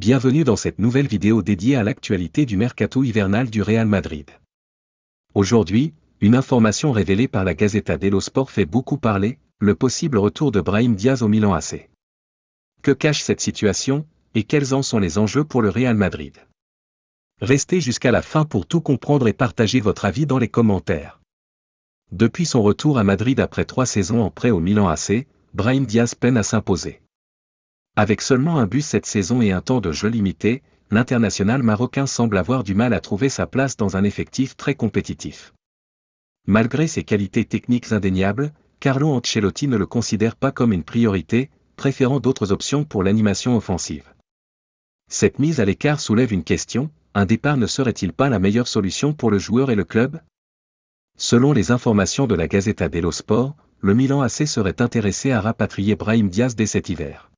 Bienvenue dans cette nouvelle vidéo dédiée à l'actualité du mercato hivernal du Real Madrid. Aujourd'hui, une information révélée par la Gazzetta dello Sport fait beaucoup parler, le possible retour de Brahim Diaz au Milan AC. Que cache cette situation, et quels en sont les enjeux pour le Real Madrid? Restez jusqu'à la fin pour tout comprendre et partagez votre avis dans les commentaires. Depuis son retour à Madrid après 3 saisons en prêt au Milan AC, Brahim Diaz peine à s'imposer. Avec seulement un but cette saison et un temps de jeu limité, l'international marocain semble avoir du mal à trouver sa place dans un effectif très compétitif. Malgré ses qualités techniques indéniables, Carlo Ancelotti ne le considère pas comme une priorité, préférant d'autres options pour l'animation offensive. Cette mise à l'écart soulève une question, un départ ne serait-il pas la meilleure solution pour le joueur et le club? Selon les informations de la Gazzetta dello Sport, le Milan AC serait intéressé à rapatrier Brahim Diaz dès cet hiver.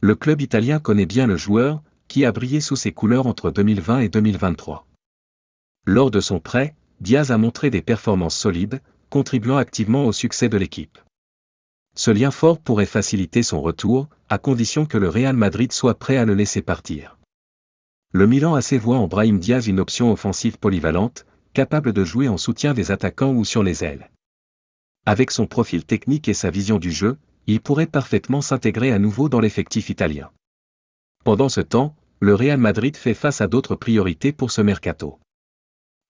Le club italien connaît bien le joueur, qui a brillé sous ses couleurs entre 2020 et 2023. Lors de son prêt, Diaz a montré des performances solides, contribuant activement au succès de l'équipe. Ce lien fort pourrait faciliter son retour, à condition que le Real Madrid soit prêt à le laisser partir. Le Milan AC voit en Brahim Diaz une option offensive polyvalente, capable de jouer en soutien des attaquants ou sur les ailes. Avec son profil technique et sa vision du jeu, il pourrait parfaitement s'intégrer à nouveau dans l'effectif italien. Pendant ce temps, le Real Madrid fait face à d'autres priorités pour ce mercato.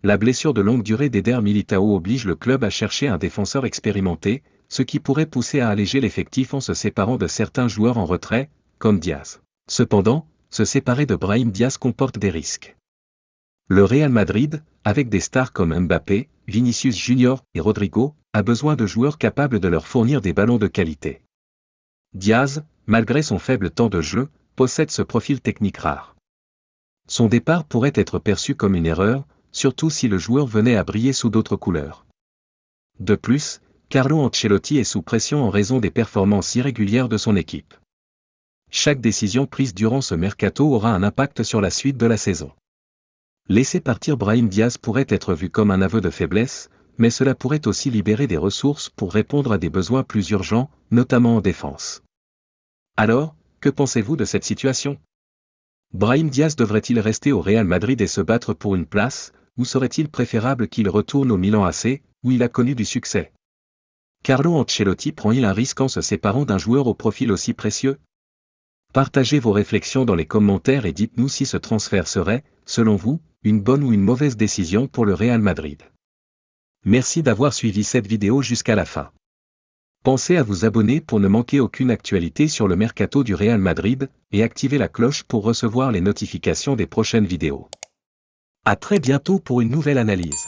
La blessure de longue durée d'Eder Militao oblige le club à chercher un défenseur expérimenté, ce qui pourrait pousser à alléger l'effectif en se séparant de certains joueurs en retrait, comme Diaz. Cependant, se séparer de Brahim Diaz comporte des risques. Le Real Madrid, avec des stars comme Mbappé, Vinicius Junior et Rodrigo, a besoin de joueurs capables de leur fournir des ballons de qualité. Diaz, malgré son faible temps de jeu, possède ce profil technique rare. Son départ pourrait être perçu comme une erreur, surtout si le joueur venait à briller sous d'autres couleurs. De plus, Carlo Ancelotti est sous pression en raison des performances irrégulières de son équipe. Chaque décision prise durant ce mercato aura un impact sur la suite de la saison. Laisser partir Brahim Diaz pourrait être vu comme un aveu de faiblesse, mais cela pourrait aussi libérer des ressources pour répondre à des besoins plus urgents, notamment en défense. Alors, que pensez-vous de cette situation? Brahim Diaz devrait-il rester au Real Madrid et se battre pour une place, ou serait-il préférable qu'il retourne au Milan AC, où il a connu du succès? Carlo Ancelotti prend-il un risque en se séparant d'un joueur au profil aussi précieux? Partagez vos réflexions dans les commentaires et dites-nous si ce transfert serait, selon vous, une bonne ou une mauvaise décision pour le Real Madrid. Merci d'avoir suivi cette vidéo jusqu'à la fin. Pensez à vous abonner pour ne manquer aucune actualité sur le mercato du Real Madrid, et activez la cloche pour recevoir les notifications des prochaines vidéos. À très bientôt pour une nouvelle analyse.